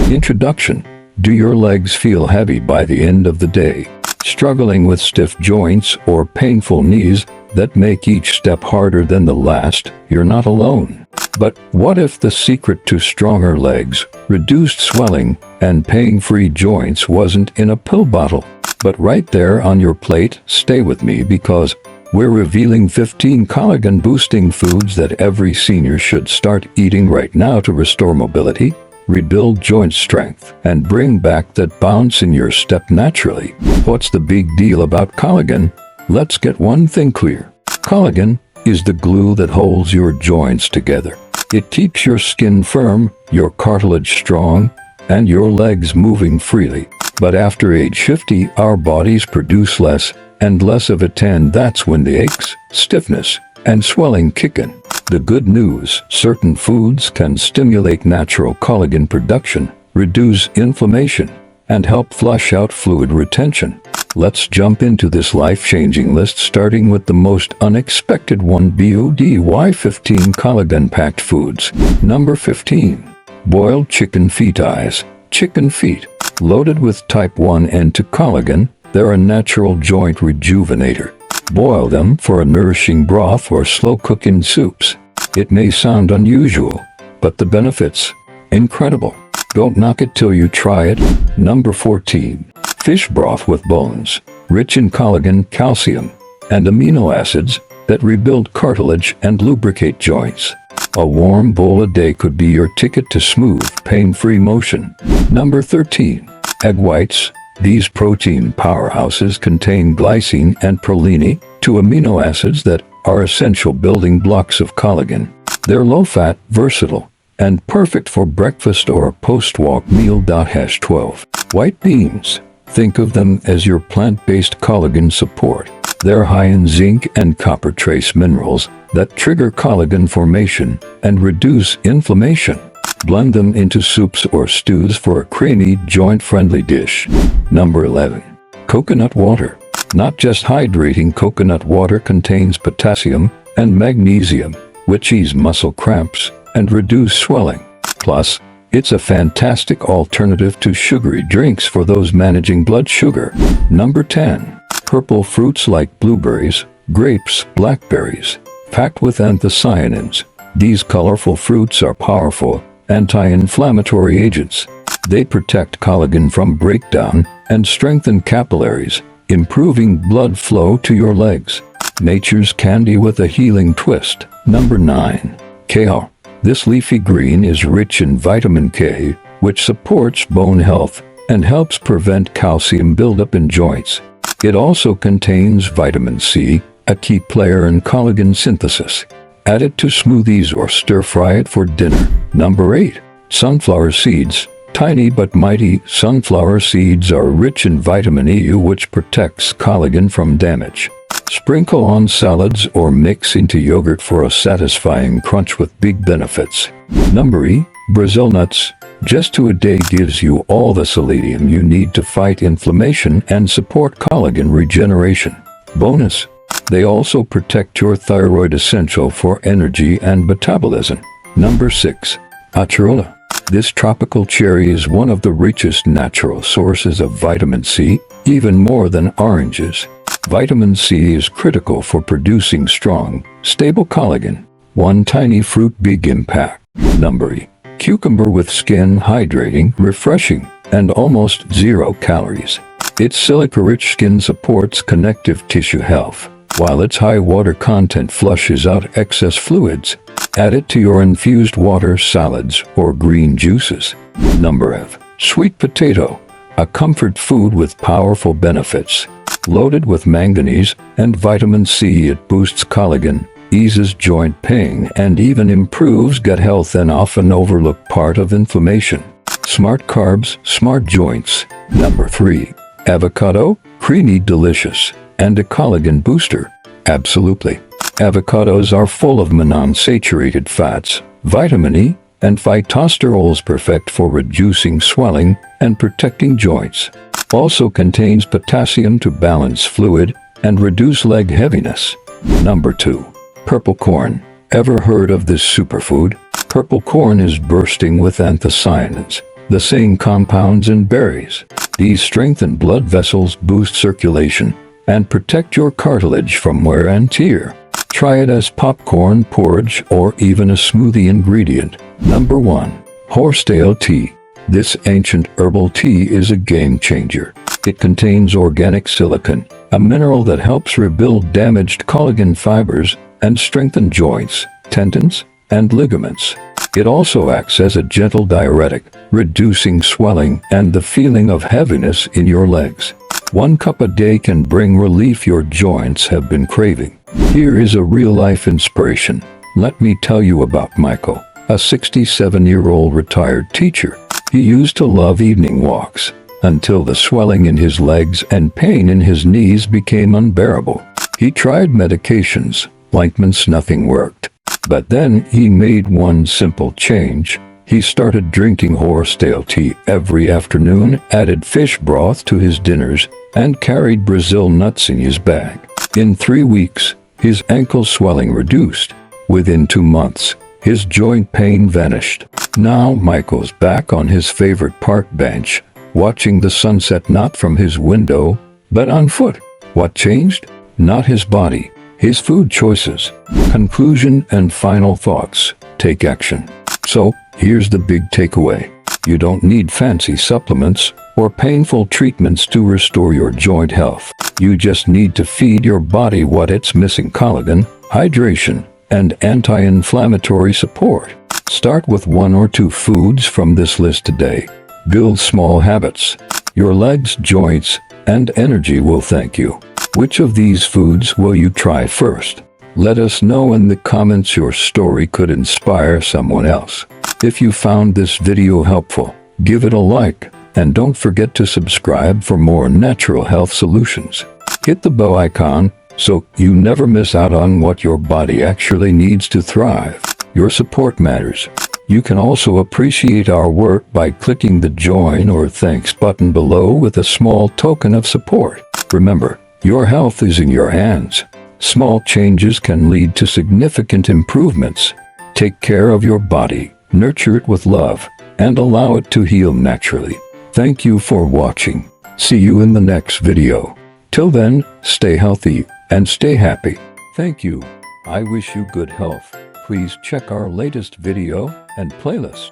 Introduction. Do your legs feel heavy by the end of the day? Struggling with stiff joints or painful knees that make each step harder than the last? You're not alone. But what if the secret to stronger legs, reduced swelling, and pain-free joints wasn't in a pill bottle, but right there on your plate? Stay with me, because we're revealing 15 collagen-boosting foods that every senior should start eating right now to restore mobility, rebuild joint strength, and bring back that bounce in your step naturally. What's the big deal about collagen? Let's get one thing clear. Collagen is the glue that holds your joints together. It keeps your skin firm, your cartilage strong, and your legs moving freely. But after age 50, our bodies produce less and less of it, and that's when the aches, stiffness, and swelling kick in. The good news: certain foods can stimulate natural collagen production, reduce inflammation, and help flush out fluid retention. Let's jump into this life-changing list, starting with the most unexpected one. BODY 15 collagen-packed foods. Number 15. Boiled chicken feet eyes. Chicken feet, loaded with type 1 and 2 collagen, they're a natural joint rejuvenator. Boil them for a nourishing broth or slow cook in soups. It may sound unusual, but the benefits, incredible. Don't knock it till you try it. Number 14. Fish broth with bones, rich in collagen, calcium, and amino acids that rebuild cartilage and lubricate joints. A warm bowl a day could be your ticket to smooth, pain-free motion. Number 13. Egg whites. These protein powerhouses contain glycine and proline, two amino acids that are essential building blocks of collagen. They're low-fat, versatile, and perfect for breakfast or a post-walk meal. 12. White beans. Think of them as your plant-based collagen support. They're high in zinc and copper trace minerals that trigger collagen formation and reduce inflammation. Blend them into soups or stews for a creamy, joint-friendly dish. Number 11. Coconut water. Not just hydrating, coconut water contains potassium and magnesium, which ease muscle cramps and reduce swelling. Plus, it's a fantastic alternative to sugary drinks for those managing blood sugar. Number 10. Purple fruits like blueberries, grapes, blackberries, packed with anthocyanins. These colorful fruits are powerful anti-inflammatory agents. They protect collagen from breakdown and strengthen capillaries, improving blood flow to your legs. Nature's candy with a healing twist. Number 9. Kale. This leafy green is rich in vitamin K, which supports bone health and helps prevent calcium buildup in joints. It also contains vitamin C, a key player in collagen synthesis. Add it to smoothies or stir-fry it for dinner. Number 8. Sunflower seeds. Tiny but mighty, sunflower seeds are rich in vitamin E, which protects collagen from damage. Sprinkle on salads or mix into yogurt for a satisfying crunch with big benefits. Number 8. Brazil nuts. Just 2 a day gives you all the selenium you need to fight inflammation and support collagen regeneration. Bonus: they also protect your thyroid, essential for energy and metabolism. Number 6. Acerola. This tropical cherry is one of the richest natural sources of vitamin C, even more than oranges. Vitamin C is critical for producing strong, stable collagen. One tiny fruit, big impact. Number 8. Cucumber with skin, hydrating, refreshing, and almost 0 calories. Its silica-rich skin supports connective tissue health, while its high water content flushes out excess fluids. Add it to your infused water, salads, or green juices. Number 7. Sweet potato. A comfort food with powerful benefits. Loaded with manganese and vitamin C, it boosts collagen, eases joint pain, and even improves gut health, an often overlooked part of inflammation. Smart carbs, smart joints. Number 3. Avocado. Creamy, delicious, and a collagen booster. Absolutely. Avocados are full of monounsaturated fats, vitamin E, and phytosterols, perfect for reducing swelling and protecting joints. Also contains potassium to balance fluid and reduce leg heaviness. Number 2. Purple corn. Ever heard of this superfood? Purple corn is bursting with anthocyanins, the same compounds in berries. These strengthen blood vessels, boost circulation, and protect your cartilage from wear and tear. Try it as popcorn, porridge, or even a smoothie ingredient. Number 1. Horsetail tea. This ancient herbal tea is a game changer. It contains organic silicon, a mineral that helps rebuild damaged collagen fibers and strengthen joints, tendons, and ligaments. It also acts as a gentle diuretic, reducing swelling and the feeling of heaviness in your legs. 1 cup a day can bring relief your joints have been craving. Here is a real-life inspiration. Let me tell you about Michael, a 67-year-old retired teacher. He used to love evening walks until the swelling in his legs and pain in his knees became unbearable. He tried medications, ointments, nothing worked. But then he made one simple change. He started drinking horsetail tea every afternoon, added fish broth to his dinners, and carried Brazil nuts in his bag. In 3 weeks, his ankle swelling reduced. Within 2 months, his joint pain vanished. Now Michael's back on his favorite park bench, watching the sunset not from his window, but on foot. What changed? Not his body, his food choices. Conclusion and final thoughts. Take action. So, here's the big takeaway. You don't need fancy supplements or painful treatments to restore your joint health. You just need to feed your body what it's missing: collagen, hydration, and anti-inflammatory support. Start with 1 or 2 foods from this list today. Build small habits. Your legs, joints, and energy will thank you. Which of these foods will you try first? Let us know in the comments. Your story could inspire someone else. If you found this video helpful, give it a like, and don't forget to subscribe for more natural health solutions. Hit the bell icon so you never miss out on what your body actually needs to thrive. Your support matters. You can also appreciate our work by clicking the join or thanks button below with a small token of support. Remember, your health is in your hands. Small changes can lead to significant improvements. Take care of your body, nurture it with love, and allow it to heal naturally. Thank you for watching. See you in the next video. Till then, stay healthy and stay happy. Thank you. I wish you good health. Please check our latest video and playlist.